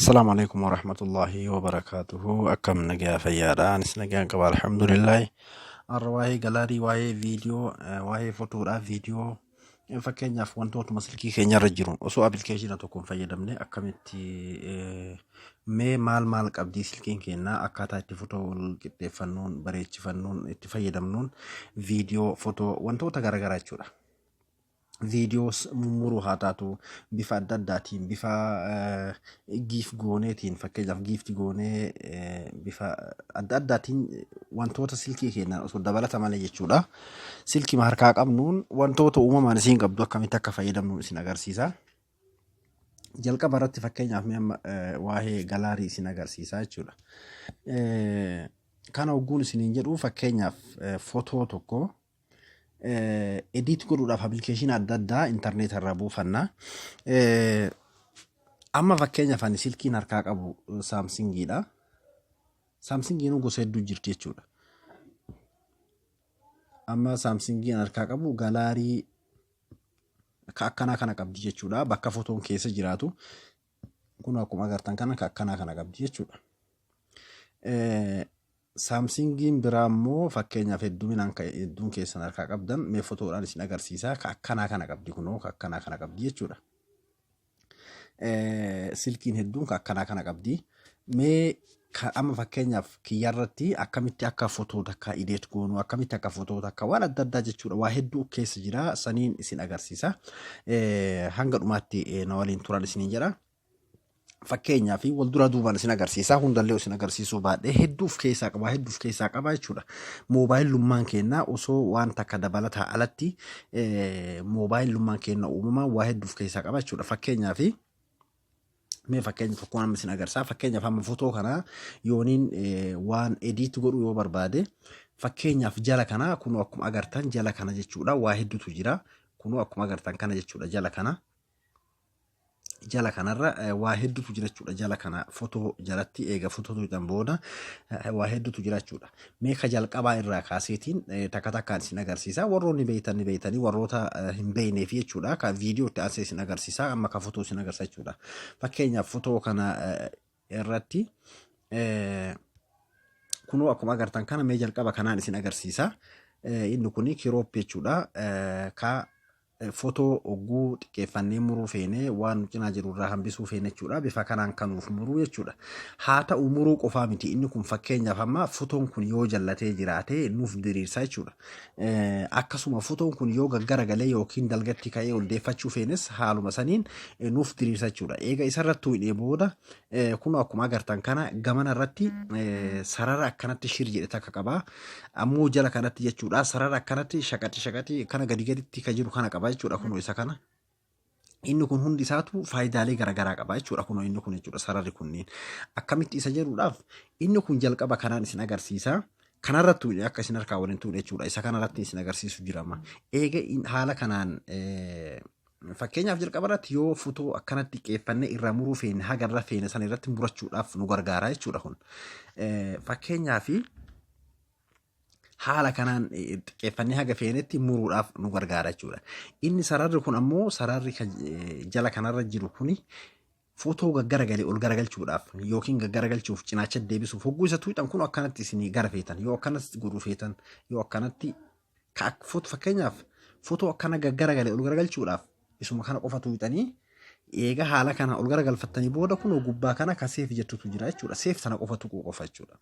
السلام عليكم ورحمة الله وبركاته. أكم نجا فيادا أنس نجا قبل الحمد لله. الرواية جالاري واي فيديو واي فوتورا فيديو فكين في وانتو تمسلكي كين يرجعون أسو appilkeeshina تكون فيدامني akkamitti mee maal qabdii silkiin keenna akkaataa itti fotoo qixxeeffannuun bareechifannuun itti fayyadamnuun viidiyoo fotoo wantoota garagaraa jechuudha. Videos mumuru hatatu bifa adda addaatiin bifa giif gooneetiin fakkeenyaaf giifti goonee bifa adda addaatiin wantoota silkii keenya osoo dabalata malee jechuudha. Silkii harkaa qabnuun wantoota uumamaan isiin qabdu akkamitti akka fayyadamnu isin agarsiisa. Jalqaba irratti fakkeenyaaf waa'ee galaarii isin agarsiisa jechuudha. Kana ogguun isiniin jedhu fakkeenyaaf fotoo tokko edit godhuudhaaf appilkeeshina adda addaa internet irraa buufanna. Amma fakkeenyaaf ani silkiin harkaa qabu Samsungiidha. Samsungiin gosa hedduu jirti jechuudha. Amma Samsungiin harkaa qabu galaarii kana qabdi jechuudha. Bakka fotoon keessa jiraatu kun akkuma agartan kana qabdi jechuudha. Samsungiin biraa immoo fakkeenyaaf hedduun keessan harkaa qabdan mee fotoodhaan isin agarsiisa. Kana qabdi kunoo kana qabdi jechuudha. Silkiin hedduun kana qabdi. Mee amma fakkeenyaaf kiyyarratti akkamitti akka fotoo takka Edite goonu akkamitti akka fotoo takka waan adda addaa jechuudha. Waa hedduu keessa jira saniin isin agarsiisa. Hanga dhumaatti na waliin turan isiniin jedha. Fakkeenyaa fi wal dura duubaan isin agarsiisa. Hundallee isin agarsiisuu baadhee hedduuf keessaa qaba jechuudha. Moobaayilummaan keenna osoo waan takka dabalataa alatti moobaayilummaan keenna uumamaan waa hedduuf keessaa qaba jechuudha. Fakkeenyaa fi mee fakkeenya tokko amma isin agarsiisa. Fakkeenyaaf amma fotoo kana yooniin waan edit godhu yoo barbaade fakkeenyaaf jala kana kunoo akkuma agartan jala kana jechuudha. Waa hedduutu jira. Kunoo akkuma agartan kana jechuudha jala kanarra waa hedduutu jira jechuudha. Jala kana fotoo jalatti eega fotootu jedhan booda waa hedduutu jira jechuudha. Mee ka jalqabaa irraa kaaseetiin takka takkaan isin agarsiisa. Warroonni beeytanii warroota hin beeyneef jechuudha. Ka viidiyoo itti aansee isin agarsiisa. Amma ka fotoo isin agarsiisa jechuudha. Fakkeenyaaf fotoo kana irratti kunoo akkuma agartan kana mee jalqaba kanaan isin agarsiisa. Inni kuni kiroopp jechuudha. Ka fotoo ogguu xiqqeeffannee muruu feene waan cinaa jirurraa hambisuu feene jechuudha. Bifa kanaan kanuuf muruu jechuudha. Haa ta'u muruu qofaa miti. Inni kun fakkeenyaaf amma fotoon kun yoo jallatee jiraate nuuf diriirsa jechuudha. Akkasuma fotoon kun yoo gaggaragalee yookiin dalgatti ka'ee ol deeffachuu feenes haaluma saniin nuuf diriirsa jechuudha. Eega isarratti hidhee booda kun akkuma agartan kana gamana irratti sarara akkanatti shir jedhe takka qaba. Ammoo jala kanatti jechuudha. Sarara akkanatti shaqati kana gaditti ka jiru kana qaba jechuudha. Kunoo isa kana inni kun hundi isaatu faayidaalee garagaraa qaba jechuudha. Kunoo inni kun jechuudha sararri kunniin akkamitti isa jedhuudhaaf inni kun jalqaba kanaan isin agarsiisa. Kanarratti akka isin harkaa waliin tuudhe jechuudha. Isa kanarratti isin agarsiisu jirama. Eega haala kanaan fakkeenyaaf jalqaba irratti yoo fotoo akkanatti xiqqeeffannee irraa muruu feene hagarra feene san irratti murachuudhaaf nu gargaara jechuudha. Kun fakkeenyaaf haala kanaan xiqqeeffannee haga feenetti muruudhaaf nu gargaara jechuudha. Inni sararri kun ammoo sararri jala kanarra jiru kuni fotoo gaggaragalee ol garagalchuudhaaf yookiin gaggaragalchuuf cinaacha deebisuuf hogguu isa tuuxan kun akkanatti isin gara feetan yoo akkanatti godhuu feetan yoo akkanatti fakkeenyaaf fotoo akkana gaggaragalee ol garagalchuudhaaf isuma kana qofa tuuxanii eega haala kana ol garagalfattanii booda kunoo gubbaa kana ka seef jettutu jira jechuudha. Seef sana qofa tuquu qofa jechuudha.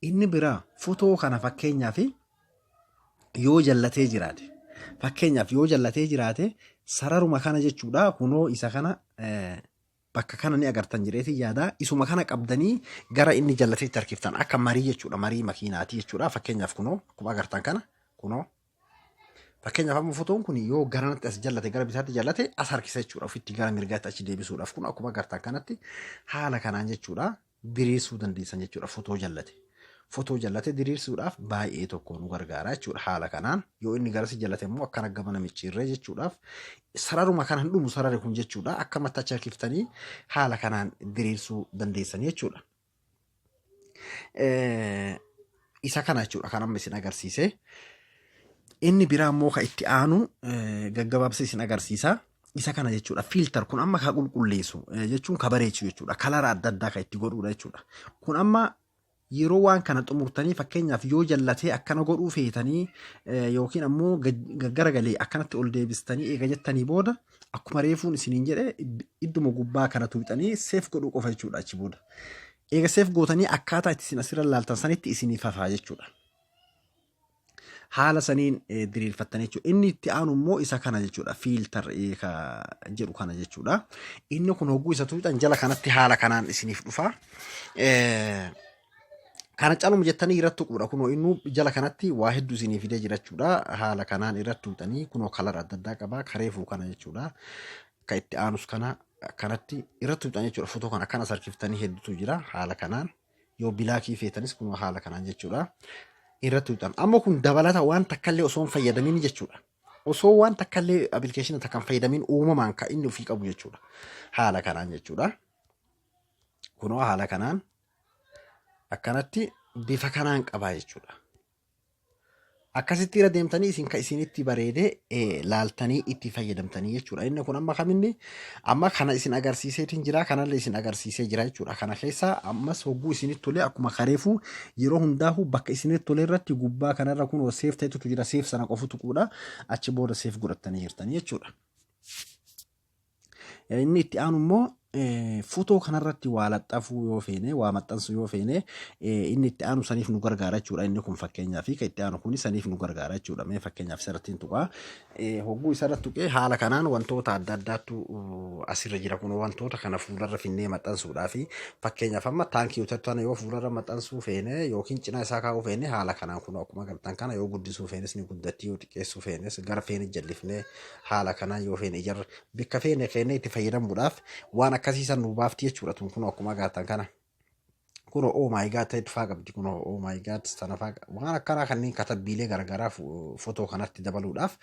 Inni biraa fotoo kana fakkeenyaaf yoo jallatee jiraate sararuma kana jechuudha. Kunoo isa kana bakka kana ni agartan jireetii yaada isuma kana qabdanii gara inni jallateetti harkiftan akka marii jechuudha. Marii makiinaati jechuudha. Fakkeenyaaf kunoo akkuma agartan kana kunoo fakkeenyaaf amma fotoon kun yoo garanatti as jallate gara bitaatti jallate as harkisa jechuudha. Ofitti gara mirgaatti achi deebisuudhaaf kun akkuma agartan kanatti haala kanaan jechuudha diriirsuu dandeessan jechuudha. Fotoo jallate diriirsuudhaaf baay'ee tokko nu gargaara jechuudha. Haala kanaan yoo inni garasi jallate immoo akkana gamana micciirree jechuudhaaf sararuma kanaan dhumu sararri kun jechuudha. Akka mattacha harkiftanii haala kanaan diriirsuu dandeessan jechuudha. Isa kana jechuudha kan amma isin agarsiise. Inni biraa immoo ka itti aanu gaggabaabsa isin agarsiisa. isa kana jechuudha. Filter kun amma ka qulqulleessu jechuun ka bareechu jechuudha. Kalara adda addaa ka itti godhuudha jechuudha. Kun amma yeroo waan kana xumurtanii fakkeenyaaf yoo jallatee akkana godhuu feetanii yookiin ammoo garagalee akkanatti ol deebistanii eega jettanii booda akkuma reefuun isiniin jedhe idduma gubbaa kana tuuxanii seef godhuu qofa jechuudha achi booda. Eega seef gootanii akkaataa itti isin asirra laaltan sanitti isinii fafaa jechuudha. Haala saniin diriirfattanii jechuudha. Inni itti aanu immoo isa kana jechuudha. Filter jedhu kana jechuudha. Inni kun hogguu isa tuuxan jala kanatti haala kanaan isiniif dhufa. Kana caaluma jettanii irratti tuquudha. Kunoo inni jala kanatti waa hedduu isinii fidee jira jechuudha. Haala kanaan irratti tuuxanii kunoo kalara adda addaa qaba. Kareefuu kana jechuudha. Ka itti aanus kana kanatti irratti tuuxan jechuudha. Fotoo kana akkana sarkiftanii hedduutu jira. Haala kanaan yoo bilaakii feetanis kunoo haala kanaan jechuudha. Irratti tuuxan. Amma kun dabalata waan takkallee osoo hin fayyadamin jechuudha. Osoo waan takkallee appilikeeshina takkan fayyadamin uumamaan kan inni ofii qabu jechuudha. Haala kanaan jechuudha. Kunoo haala kanaan akkanatti bifa kanaan qabaa jechuudha. Akkasitti irra deemtanii isin kan isinitti bareedee laaltanii itti fayyadamtanii jechuudha. Inni kun amma kaminni amma kana isin agarsiiseetiin jira, kanallee isin agarsiisee jira jechuudha. Kana keessa ammas hogguu isinitti tolee akkuma kareefuu yeroo hundaa'u bakka isinitti tolee irratti gubbaa kanarra kun seef ta'etu jira. Seef sana qofu tuquudha. Achi booda seef godhattanii jirtanii jechuudha. Inni itti aanu immoo fotoo kanarratti waa laxxafuu yoo feene waa maxxansuu yoo feene inni itti aanu saniif nu gargaara jechuudha. Inni kun fakkeenyaaf kan itti aanu kun saniif nu gargaara jechuudha. Mee fakkeenyaaf isarratti tuqaa hogguu isarratti tuqee haala kanaan wantoota adda addaatu asirra jira. Kun wantoota kana fuularra finnee maxxansuudhaa fi fakkeenyaaf amma taankii utattoon yoo fuularra maxxansuu feene yookiin cinaa isaa kaa'uu feene haala kanaan kun akkuma agartan kana yoo guddisuu feenes ni guddatti yoo xiqqeessuu feenes gara feene jallifnee haala kanaan yoo feene ijarra bikka feene kennee itti fayyadamuudhaaf waan akkasiisan nu baafti jechuudha. Tun kun akkuma agartan kana kun oh my god ta'e dhufaa qabdi. Kun oh my god sanafaa waan akkana kanneen katabbiilee garagaraa fotoo kanatti dabaluudhaaf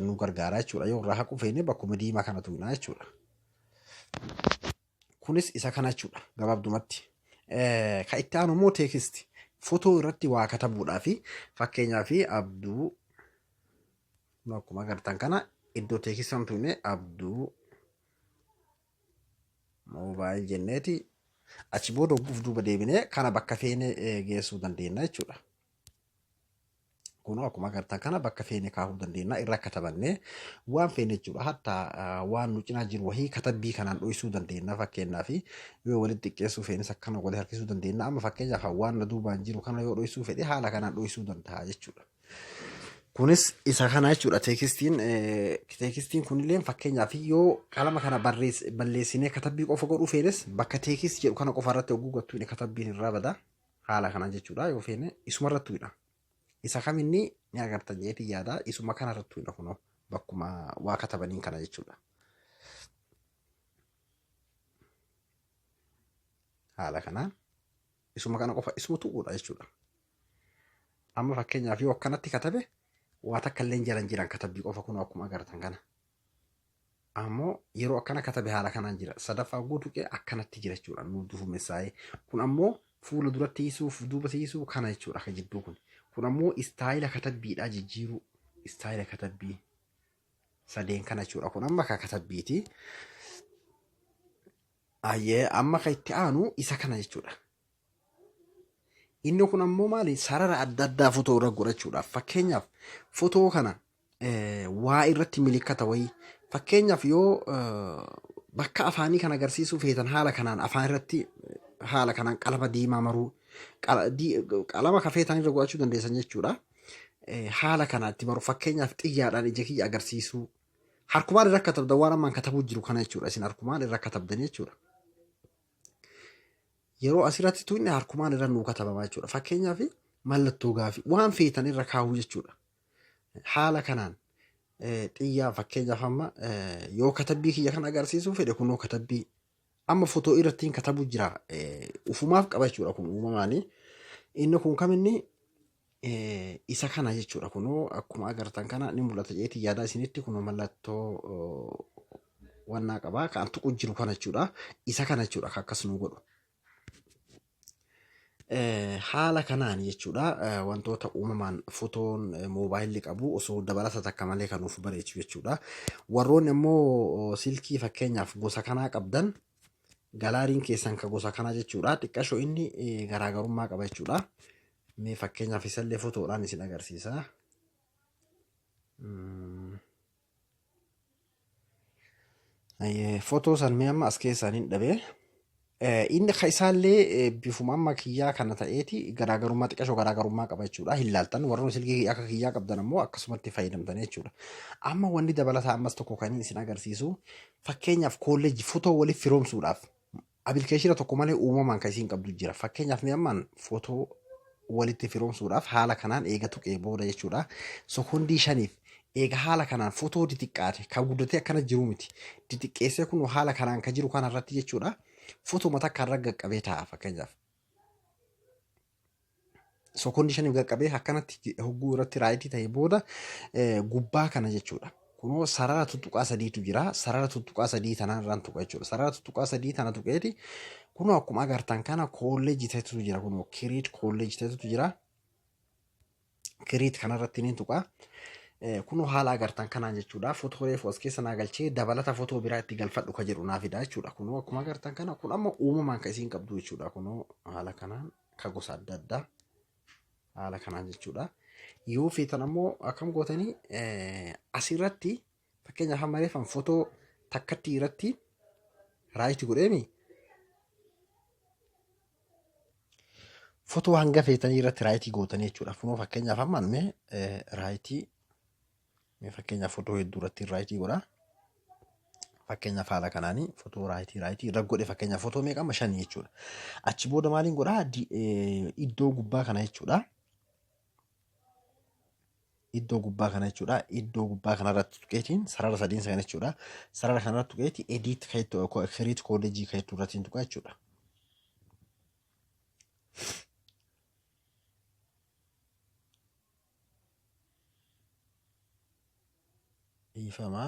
nu gargaara jechuudha. Yoo irraa haquu feene bakkuma diimaa kana tuqnaa jechuudha. Kunis isa kana jechuudha gabaabdumatti. Kan itti aanu immoo teekistii fotoo irratti waa katabuudhaa fi fakkeenyaaf abduu akkuma agartan kana iddoo teekistii tuqne abduu moobaayil jenneeti achi booda hogguuf duuba deebinee kana bakka feene geessuu dandeenya jechuudha. Kun akkuma agartan kana bakka feene kaahuu dandeenya irra katabannee waan feene jechuudha. Hatta waan nu cinaa jiru wahii katabbii kanaan dho'isuu dandeenya. Fakkeenyaaf yoo walitti xiqqeessuu feenes akkana walii harkisuu dandeenya. Amma fakkeenyaaf waan na duubaan jiru kana yoo dho'isuu fedhe haala kanaan dho'isuu danda'a jechuudha. Kunis isa kana jechuudha. Teekistiin kunillee fakkeenyaaf yoo qalama kana balleessinee katabbii qofa godhuu feenes bakka teekistii jedhu kana qofa irratti hogguu gattuu katabbiin irraa bada. Haala kana jechuudha. Yoo feene isuma irrattuudha. Isa kaminni ni agartan jeetii yaada isuma kana irrattuudha kunoo bakkuma waa katabaniin kana jechuudha. Haala kanaan isuma kana qofa isuma tuquudha jechuudha. Amma fakkeenyaaf yoo akkanatti katabe waa takka illee jalan jiran katabbii qofa kunoo akkuma agartan kana. Ammoo yeroo akkana katabe haala kanaan jira. Sadaffaa guutuqee akkanatti jira jechuudha. Nu duufumessaa'ee kun ammoo fuula duratti hiisuuf duuba hiisuu kana jechuudha. Kan jidduu kun ammoo istaayila katabbiidhaa jijjiiruu istaayila katabbii sadeen kana jechuudha. Kun amma ka katabbiiti. Amma kan itti aanu isa kana jechuudha. Inni kun ammoo maali sarara adda addaa fotoo irra godhachuudhaaf fakkeenyaaf fotoo kana waa irratti milikkata wayii fakkeenyaaf yoo bakka afaanii kan agarsiisuu feetan haala kanaan afaan irratti haala kanaan qalama diimaa maruu qalama kafeetan irra godhachuu dandeessan jechuudha. Haala kanaatti maru fakkeenyaaf xiyyaadhaan ija kiyya agarsiisuu harkumaan irra katabdan waan ammaan katabuu jiru kana jechuudha. Isin harkumaan irra katabdan jechuudha. Yeroo asirratti tuqne harkumaan irra nuu katabamaa jechuudha. Fakkeenyaaf mallattoo gaafii waan feetan irra kaa'uu jechuudha. Haala kanaan xiyyaa fakkeenyaaf amma yoo katabbii kiyya kan agarsiisuu fedhe kunoo katabbii amma fotoo irratti katabuu jira. Ufumaaf qaba jechuudha kun uumamaanii. Inni kun kaminni isa kana jechuudha. Kunoo akkuma agartan kana ni mul'ata jeetii yaada isinitti kunoo mallattoo wannaa qabaa kan tuqu jiru kana jechuudha. Isa kana jechuudha akkas nu godhu. Haala kanaan jechuudha wantoota uumamaan fotoon moobaayilli qabu osoo dabalata takka malee kan nuuf bareechu jechuudha. Warroonni immoo silkii fakkeenyaaf gosa kanaa qabdan galaariin keessan ka gosa kanaa jechuudha. Xiqqashoo inni garaagarummaa qaba jechuudha. Mee fakkeenyaaf isallee fotoodhaan isin agarsiisa. Fotoo san mee amma as keessaan hin dhabee. Inni isaallee bifuma amma kiyyaa kana ta'eeti garaagarummaa xiqqashoo garaagarummaa qaba jechuudha. Hin laaltan warroonni silkii akka kiyyaa qabdan ammoo akkasumatti fayyadamtan jechuudha. Amma wanni dabalataa ammas tokko kan isin agarsiisu fakkeenyaaf kolleejii fotoo waliif firoomsuudhaaf appilikeeshina tokko malee uumamaan kan isin qabdu jira. Fakkeenyaaf mee ammaan fotoo walitti firoomsuudhaaf haala kanaan eega tuqee booda jechuudha. Sekondii 5 eega haala kanaan fotoo xixiqqaate kan guddatee akkana jiru miti. Xixiqqeessee kun haala kanaan kan jiru kanarratti jechuudha. Fotoo mataa kan qaqqabee taa'a fakkeenyaaf. Sekondii 5 qaqqabee akkanatti hogguu irratti raayitii ta'e booda gubbaa kana jechuudha. Kunoo sarara tuttuqaa sadiitu jira. Sarara tuttuqaa sadii tanaan irraan tuqa jechuudha. Sarara tuttuqaa sadii tana tuqeeti. Kunoo akkuma agartan kana kolleejii ta'etu jira. Kunoo kiriit kolleejii ta'etu jira. Kiriit kanarratti ni tuqa. Kunoo haala agartan kanaan jechuudha. Fotoo reefu as keessa naa galchee dabalata fotoo biraa itti galfadhu ka jedhu naa fida jechuudha. Kunoo akkuma agartan kana kun amma uumamaan kan isiin qabdu jechuudha. Kunoo haala kanaan ka gosa adda addaa haala kanaan jechuudha. Yoo feetan ammoo akkam gootanii asirratti fakkeenyaaf amma reefan fotoo takkatti irratti raayitii godheemi. Fotoo hanga feetanii irratti raayitii gootanii jechuudha. Kunoo fakkeenyaaf amma mee raayitii fakkeenyaaf fotoo hedduu irratti raayitii godha. Fakkeenyaaf haala kanaanii fotoo raayitii irra godhe fakkeenyaaf fotoo meeqa amma 5 jechuudha. Achi booda maaliin godhaa iddoo gubbaa kana jechuudha. Iddoo gubbaa kana jechuudha. Iddoo gubbaa kanarratti tuqeetiin sarara sadiin sana jechuudha. Sarara kanarratti tuqeeti edit kiriit kolleejii kayetu irratti tuqa jechuudha. Ifama.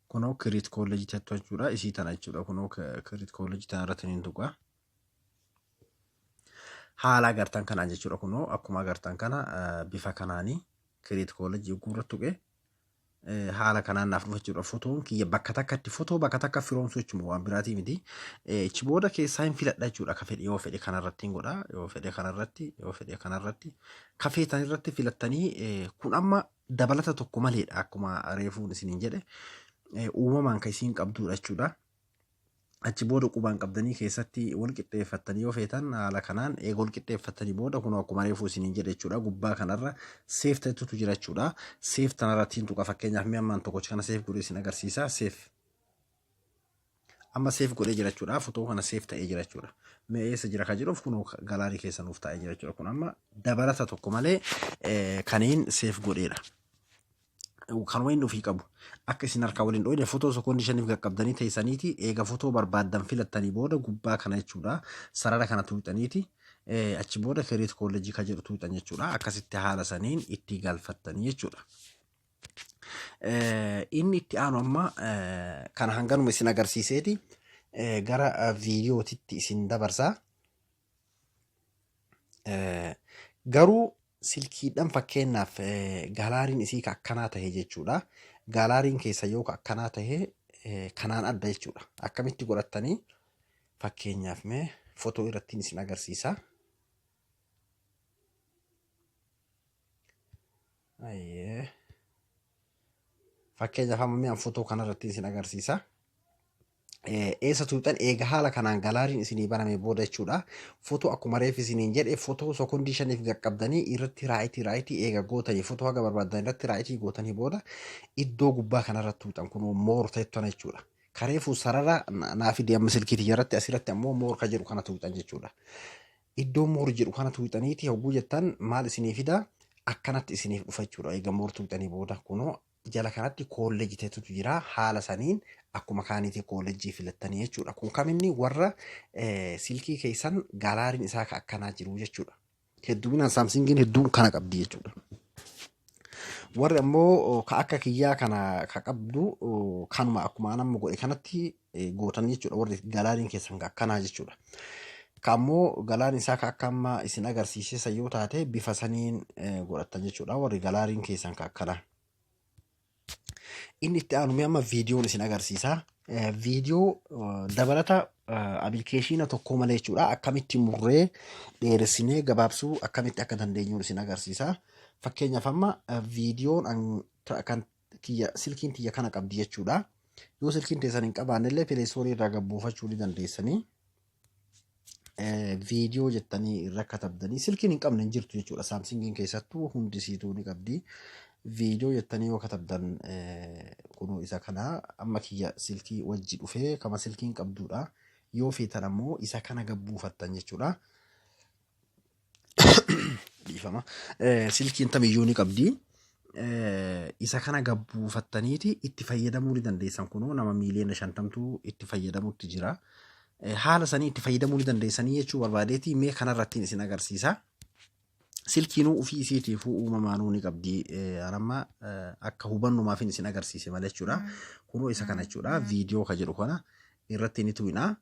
Kunoo kiriit kolleejii ta'etu jechuudha. Isii tana jechuudha. Kunoo kiriit kolleejii tana irratti ni tuqa. Haala agartan kanaan jechuudha. Kunoo akkuma agartan kana bifa kanaanii kiriit kolleejii guurratti tuqe haala kanaan naaf dhufa jechuudha. Fotoon kiyya bakka takkatti fotoo bakka takka firoomsu jechuudha waan biraatii miti. Ichi booda keessaa hin filadha jechuudha. Ka fedhe yoo fedhe kanarratti hin godha. Yoo fedhe kanarratti ka feetan irratti filattanii kun amma dabalata tokko maleedha akkuma reefuun isiniin jedhe uumamaan kan isiin qabdudha jechuudha. Achi booda qubaan qabdanii keessatti wal qixxeeffattanii yoo feetan haala kanaan eega wal qixxeeffattanii booda kun akkuma reefuu isiniin jedhe jechuudha. Gubbaa kanarra seef ta'etu jira jechuudha. Seef tanarratti tuqa fakkeenyaaf mee ammaan tokkochi kana seef godhee isin agarsiisa. Seef amma seef godhee jira jechuudha. Fotoo kana seef ta'ee jira jechuudha. Mee eessa jira ka jedhuuf kun galaarii keessa nuuf ta'ee jira jechuudha. Kun amma dabalata tokko malee kaniin seef godheedha. Kan wayin ofii qabu akka isin harkaa waliin dhoofne fotoo sekondii 5 qaqqabdanii teessaniiti eega fotoo barbaaddan filattanii booda gubbaa kana jechuudha. Sarara kana tuuxaniiti achi booda kiriit kolleejii ka jedhu tuuxan jechuudha. Akkasitti haala saniin itti galfattanii jechuudha. Inni itti aanu amma kana hanganuma isin agarsiiseeti gara viidiyootitti isin dabarsaa. Garuu silkiidhaan fakkeenyaaf galaariin isii akkanaa tahe jechuudha. Galaariin keessa yoo akkanaa tahe kanaan adda jechuudha. Akkamitti godhattanii fakkeenyaaf mee fotoo irratti isin agarsiisa. Fakkeenyaaf amma mi'aan fotoo kanarratti isin agarsiisa. Eessa tuuxan eega haala kanaan galaariin isinii baname booda jechuudha. Fotoo akkuma reef isiniin jedhe fotoo sekondii 5 qaqqabdanii irratti raayitii eega gootanii fotoo haga barbaadan irratti raayitii gootanii booda iddoo gubbaa kanarratti tuuxan kun moor ta'ettana jechuudha. Kareefu sarara naafi deemma silkiitii irratti asirratti ammoo moor ka jedhu kana tuuxan jechuudha. Iddoo moor jedhu kana tuuxaniiti hogguu jettan maal isinii fida akkanatti isiniif dhufa jechuudha. Eega moor tuuxanii booda kunoo jala kanatti kolleejii ta'etu jira. Haala saniin akkuma kaaniitii kolleejii filattanii jechuudha. Kun kaminni warra silkii keessan galaariin isaa akkanaa jiru jechuudha. Hedduminaan saamsingiin hedduun kana qabdi jechuudha. warri ammoo ka akka kiyyaa kana ka qabdu kanuma akkuma nama godhe kanatti gootan jechuudha. Warri galaaniin keessan akkanaa jechuudha. Kammoo galaan isaa ka akka amma isin agarsiise yoo taate bifa saniin godhatan jechuudha. Warri galaaniin keessan ka akkanaa. Inni itti aanu amma viidiyoon isin agarsiisa. Viidiyoo dabalata appilikeeshina tokko malee jechuudha. Akkamitti murree dheeressinee gabaabsuu akkamitti akka dandeenyuun isin agarsiisa. Fakkeenyaaf amma viidiyoon kan silkiin tiyya kana qabdi jechuudha. Yoo silkiin teessan hin qabaannellee pileestoorii irraa gabbuufachuu ni dandeessanii. Viidiyoo jettanii irra katabdanii silkiin hin qabne hin jirtu jechuudha. Saamsingiin keessattuu hundi siituu ni qabdi. Viidiyoo jettanii yoo katabdan kunuu isa kana amma kiyya silkii wajji dhufee kama silkiin qabduudha. Yoo feetan ammoo isa kana gabbuufattan jechuudha. Dhiifama. Silkiin tamiyyuu ni qabdi. Isa kana gabbuufattaniiti itti fayyadamuu ni dandeessan. Kunoo nama miiliyoona 50tu itti fayyadamutti jira. Haala sanii itti fayyadamuu ni dandeessanii jechuu barbaadeeti mee kanarratti isin agarsiisa. Silkiinuu ofii isiitiifuu uumamaanuu ni qabdi. Anamma akka hubannumaaf isin agarsiise malee jechuudha. Kunoo isa kana jechuudha. Viidiyoo ka jedhu kana irratti ni tu'ina.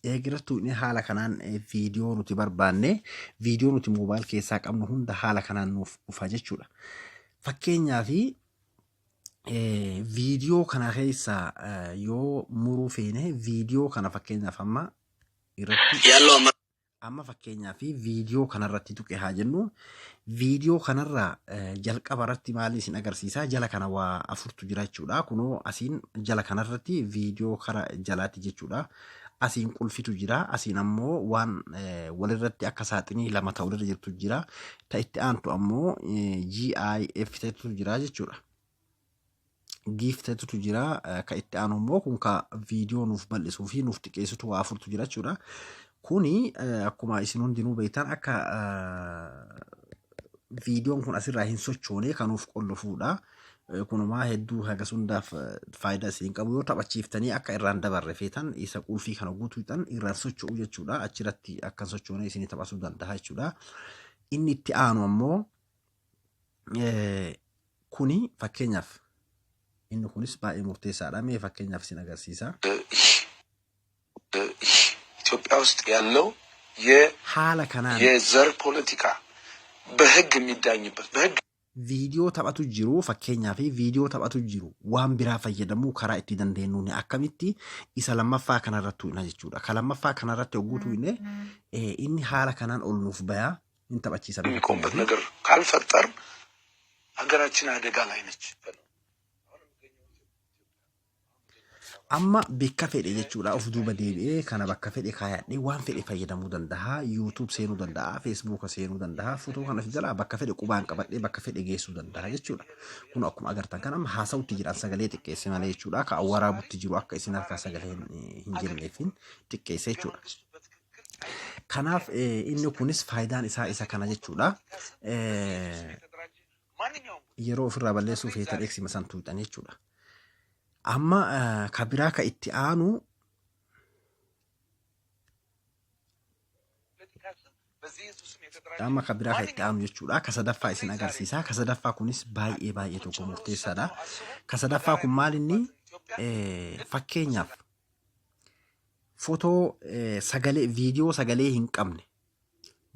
Eegirrattu inni haala kanaan viidiyoo nuti barbaanne viidiyoo nuti moobaayil keessaa qabnu hunda haala kanaan nuuf dhufa jechuudha. Fakkeenyaaf viidiyoo kana keessaa yoo muruu feene viidiyoo kana fakkeenyaaf amma irratti amma fakkeenyaaf viidiyoo kanarratti tuqe haa jennu viidiyoo kanarraa jalqaba irratti maali isin agarsiisa jala kana waa afurtu jira jechuudha. Kunoo asiin jala kanarratti viidiyoo kara jalaatti jechuudha. Asiin qulfitu jira. Asiin ammoo waan walirratti akka saaxinii lama ta'u irra jirtu jira. Ta itti aantu ammoo GIF ta'etu jira jechuudha. GIF ta'etu jira. Ka itti aanu ammoo kun ka viidiyoo nuuf bal'isuu fi nuuf xiqqeessitu waa afurtu jira jechuudha. Kuni akkuma isin hundinuu beektan akka viidiyoon kun asirraa hin sochoone kan nuuf qollofuudha. Kunumaa hedduu haga hundaaf faayidaa isin qabu yoo taphachiiftanii akka irraan dabarre feetan isa qulfii kana guutuudhaan irraan socho'u jechuudha. Achirratti akka sochoone isin taphasuu danda'a jechuudha. Inni itti aanu ammoo kuni fakkeenyaaf inni kunis baay'ee murteessaadha. Mee fakkeenyaaf isin agarsiisa. ኢትዮጵያ ውስጥ ያለው የዘር ፖለቲካ በህግ የሚዳኝበት በህግ viidiyoo taphatu jiru fakkeenyaaf viidiyoo taphatu jiru waan biraa fayyadamuu karaa itti dandeenyuun akkamitti isa lammaffaa kanarrattu ina jechuudha. Ka lammaffaa kanarratti hogguutu inni haala kanaan ol nuuf bayaa hin taphachiisan. የሚቆምበት ነገር ካልፈጠር ሀገራችን አደጋ ላይ ነች። Amma bakka fedhe jechuudha of duuba deebi'ee kana bakka fedhe kaayadhee waan fedhe fayyadamuu danda'a. YouTube seenuu danda'a, Facebook seenuu danda'a, Photoo kana jalaa bakka fedhe qubaan qabadhee bakka fedhe geessuu danda'a jechuudha. Kun akkuma agartan kan amma haasawutti jiran sagalee xiqqeesse malee jechuudha. Ka waraabutti jiru akka isin harkaa sagalee hin jirneefin xiqqeesse jechuudha. Kanaaf inni kunis faayidaan isaa isa kana jechuudha. Yeroo ofirraa balleessuu feetan eegsima san tuuxan jechuudha. Amma kabiraa ka itti aanu jechuudha. Ka sadaffaa isin agarsiisa. Ka sadaffaa kunis baay'ee tokko murteessaadha. Ka sadaffaa kun maal inni fakkeenyaaf Photoo sagalee viidiyoo sagalee hin qabne.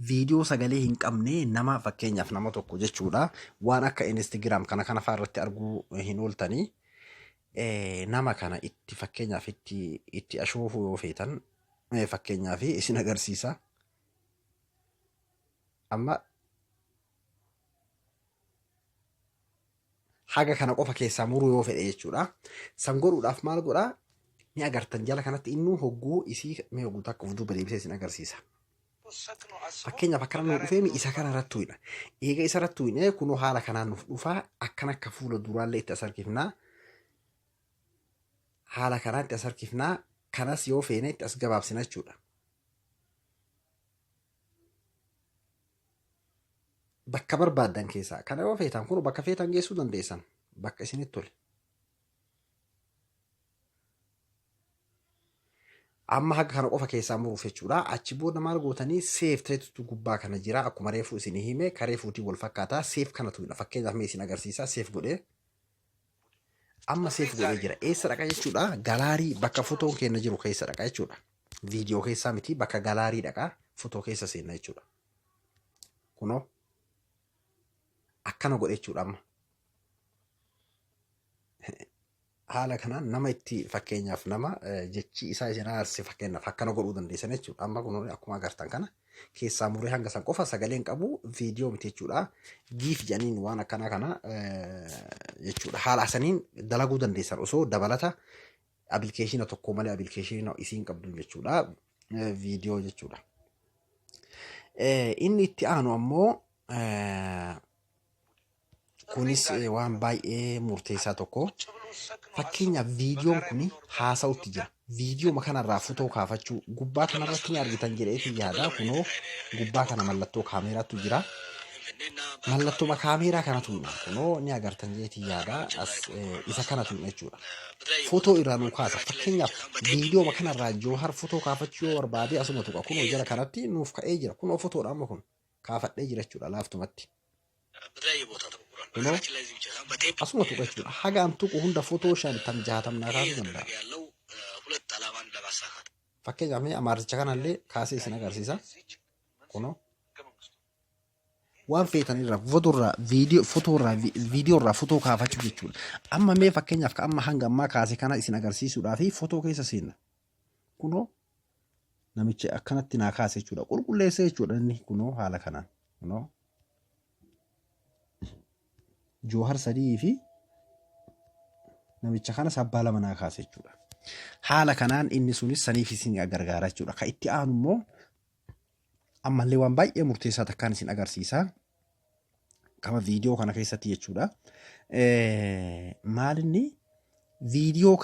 Viidiyoo sagalee hin qabne nama fakkeenyaaf nama tokko jechuudha. Waan akka Instagram kana fa'aa irratti arguu hin ooltanii. Nama kana itti fakkeenyaaf itti ashoofuu yoo feetan fakkeenyaaf isin agarsiisa. Amma haga kana qofa keessaa muruu yoo fedhe jechuudha. San godhuudhaaf maal godhaa ni agartan jala kanatti innuu hogguu isii mee hogguu takka of duuba deebisee isin agarsiisa. Fakkeenyaaf akkana nuuf dhufee isa kana irratti tuyna. Eega isa irratti tuyne kunoo haala kanaan nuuf dhufaa akkan akka fuula duraallee itti as harkifnaa. Haala kanaatti as harkifnaa kanas yoo feene itti as gabaabsina jechuudha. Bakka barbaaddan keessaa kana yoo feetan kun bakka feetan geessuu dandeessan bakka isinitti tole. amma haga kana qofa keessaa muruuf jechuudha. Achi booda maal gootanii seef ta'etu gubbaa kana jira. Akkuma reefuu isin hime karee fuutii wal fakkaataa seef kanatu fakkeenyaaf mee isin agarsiisa seef godhee. Amma seef godhee jira. Eessa dhaqa jechuudha? Galaarii bakka fotoon keenya jiru keessa dhaqa jechuudha. Viidiyoo keessaa miti bakka galaarii dhaqa fotoo keessa seenna jechuudha. Kunoo akkana godhe jechuudha amma. Haala kanaan nama itti fakkeenyaaf nama jechi isaa isin aarse fakkeenyaaf akkana godhuu dandeessan jechuudha. Amma kun akkuma agartan kana keessaa muree hanga san qofa sagaleen qabu viidiyoo miti jechuudha. Giif jedhaniin waan akkana kana jechuudha. Haala saniin dalaguu dandeessan osoo dabalata appilkeeshina tokko malee appilkeeshina isiin qabdu jechuudha. Viidiyoo jechuudha. Inni itti aanu ammoo kunis waan baay'ee murteessaa tokko. Fakkeenyaaf viidiyoon kun haasa'utti jira. Viidiyoo kanarraa fotoo kaafachuu gubbaa kanarratti ni argitan jedheetu yaada. Kunoo gubbaa kana mallattoo kaameeraatu jira. Mallattoo kaameeraa kanatu kunoo ni agartan jedheetu yaada. Isa kanatu jechuudha. Fotoo irraa nu kaasa. Fakkeenyaaf viidiyoo kanarraa Jawahar fotoo kaafachuu yoo barbaade asuma tuqa. Kunoo jala kanatti nuuf ka'ee jira. Kunoo fotoodha amma kun kaafadhee jira jechuudha laaftumatti. Kunoo asuma tuqa jechuudha. Hagaan tuqu hunda fotoo 560 naa kaasuu danda'a. Fakkeenyaaf mee amaaricha kanallee kaasee isin agarsiisa. Kunoo waan feetanirraa viidiyoorraa fotoo kaafachuu jechuudha. Amma mee fakkeenyaaf ka amma hanga ammaa kaase kana isin agarsiisuudhaaf fotoo keessa seenna. Kunoo namicha akkanatti naa kaase jechuudha. Qulqulleessee jechuudha inni kunoo haala kanaan. Kunoo Jawahar sadii fi namicha kana sabbaa lama naa kaase jechuudha. Haala kanaan inni sunis saniif isin gargaara jechuudha. Ka itti aanu immoo ammallee waan baay'ee murteessaa takkaan isin agarsiisa. Kama viidiyoo kana keessatti jechuudha. Maalinni viidiyoo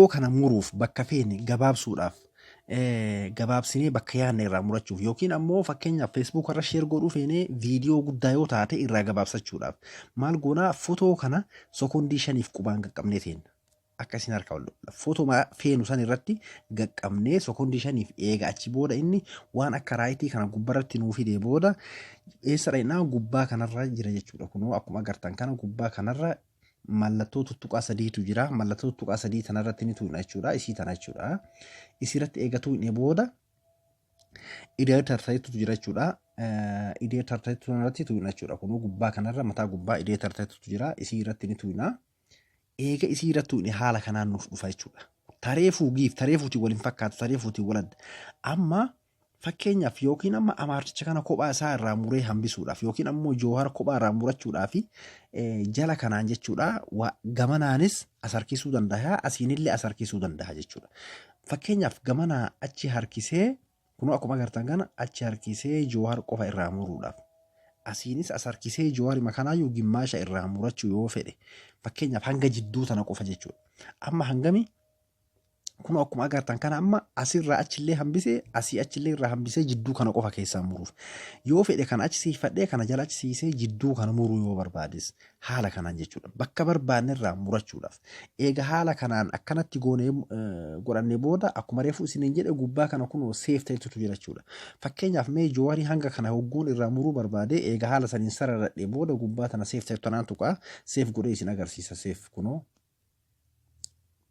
kana muruuf bakka feene gabaabsuudhaaf gabaabsinee bakka yaadne irraa murachuuf yookiin ammoo fakkeenyaaf feesbuuk irra sheer godhuu feene viidiyoo guddaa yoo taate irraa gabaabsachuudhaaf maal goonaa fotoo kana sekondii 5 qubaan qaqqabnee teenna. Akkasiin harka wal fotoo feenu san irratti qaqqabnee sekondii 5 eega achi booda inni waan akka raayitii kana gubbarratti nuu fidee booda eessa dhaqnaa gubbaa kanarra jira jechuudha. Kunoo akkuma agartan kana gubbaa kanarra mallattoo tuttuqaa sadiitu jira. Mallattoo tuttuqaa sadii tanarratti ni tuqna jechuudha. Isii tana jechuudha. Isirratti eegatu inni booda idee tarteetu jira jechuudha. Idee tarteetu tanarratti tuqna jechuudha. Kunoo gubbaa kanarra mataa gubbaa idee tarteetu jira. Isii irratti ni tuqna. Eega isii irratti tuqni haala kanaan nuuf dhufa jechuudha. Tareefuu giif tareefuuti waliin fakkaatu tareefuuti waladda. Amma fakkeenyaaf yookiin amma amaaricha kana kophaa isaa irraa muree hambisuudhaaf yookiin ammoo Jawahar kophaa irraa murachuudhaaf jala kanaan jechuudha. Gamanaanis as harkisuu danda'a asiinillee as harkisuu danda'a jechuudha. Fakkeenyaaf gamanaa achi harkisee kunoo akkuma agartan kana achi harkisee Jawahar qofa irraa muruudhaaf. Asiinis as harkisee Jawahar makanaayyuu gimmaasha irraa murachuu yoo fedhe fakkeenyaaf hanga jidduu tana qofa jechuudha. Amma hangami kunoo akkuma agartan kana amma asirraa achillee hambisee asii achillee irraa hambisee jidduu kana qofa keessaa muruuf yoo fedhe kana achi siifadhee kana jala achi siisee jidduu kana muruu yoo barbaades haala kanaan jechuudha. Bakka barbaanne irraa murachuudhaaf eega haala kanaan akkanatti goonee godhannee booda akkuma reefuu isiniin jedhe gubbaa kana kunoo seef ta'etu jira jechuudha. Fakkeenyaaf mee Jawaharii hanga kana hogguun irraa muruu barbaade eega haala saniin sararadhee booda gubbaa tana seef ta'etu tanaan tuqaa seef godhee isin agarsiisa. Seef kunoo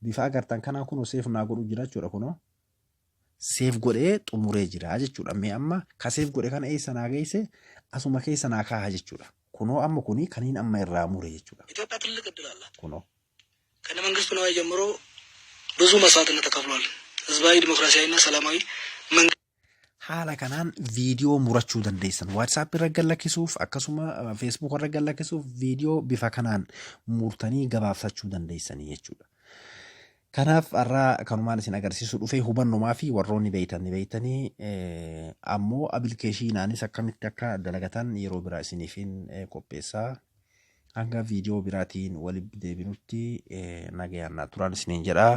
bifa agartan kanaa kunoo seef naa godhu jira jechuudha. Kunoo seef godhee xumuree jira jechuudha. Mee amma ka seef godhe kana eessa naa geesse asuma keessa naa kaaha jechuudha. Kunoo amma kuni kaniin amma irraa mure jechuudha. ኢትዮጵያ ትልቅ እድል አላት። Kunoo ከነ መንግስቱ ነዋይ ጀምሮ ብዙ መስዋዕትነት ተከፍሏል። ህዝባዊ ዲሞክራሲያዊና ሰላማዊ መንግስት haala kanaan viidiyoo murachuu dandeessan. WhatsApp irra gallakkisuuf akkasuma Facebook irra gallakkisuuf viidiyoo bifa kanaan murtanii gabaabsachuu dandeessanii jechuudha. Kanaaf har'aa kanumaan isin agarsiisu dhufee hubannumaa fi warroonni beeytanii ammoo appilkeeshinaanis akkamitti akka dalagatan yeroo biraa isiniifin qopheessaa. Hanga viidiyoo biraatiin walitti deebinutti nagayaan turaan isiniin jedhaa.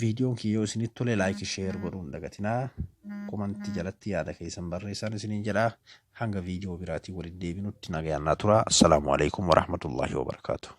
Viidiyoon kiyyoo isinitti tole laayikii sheer godhuun dagatinaa. Komantii jalatti yaada keessan barreessan isiniin jedhaa. Hanga viidiyoo biraatiin walitti deebinutti nagayaan turaa. Assalaamu alaikum warahmatullahi wabarakaatuh.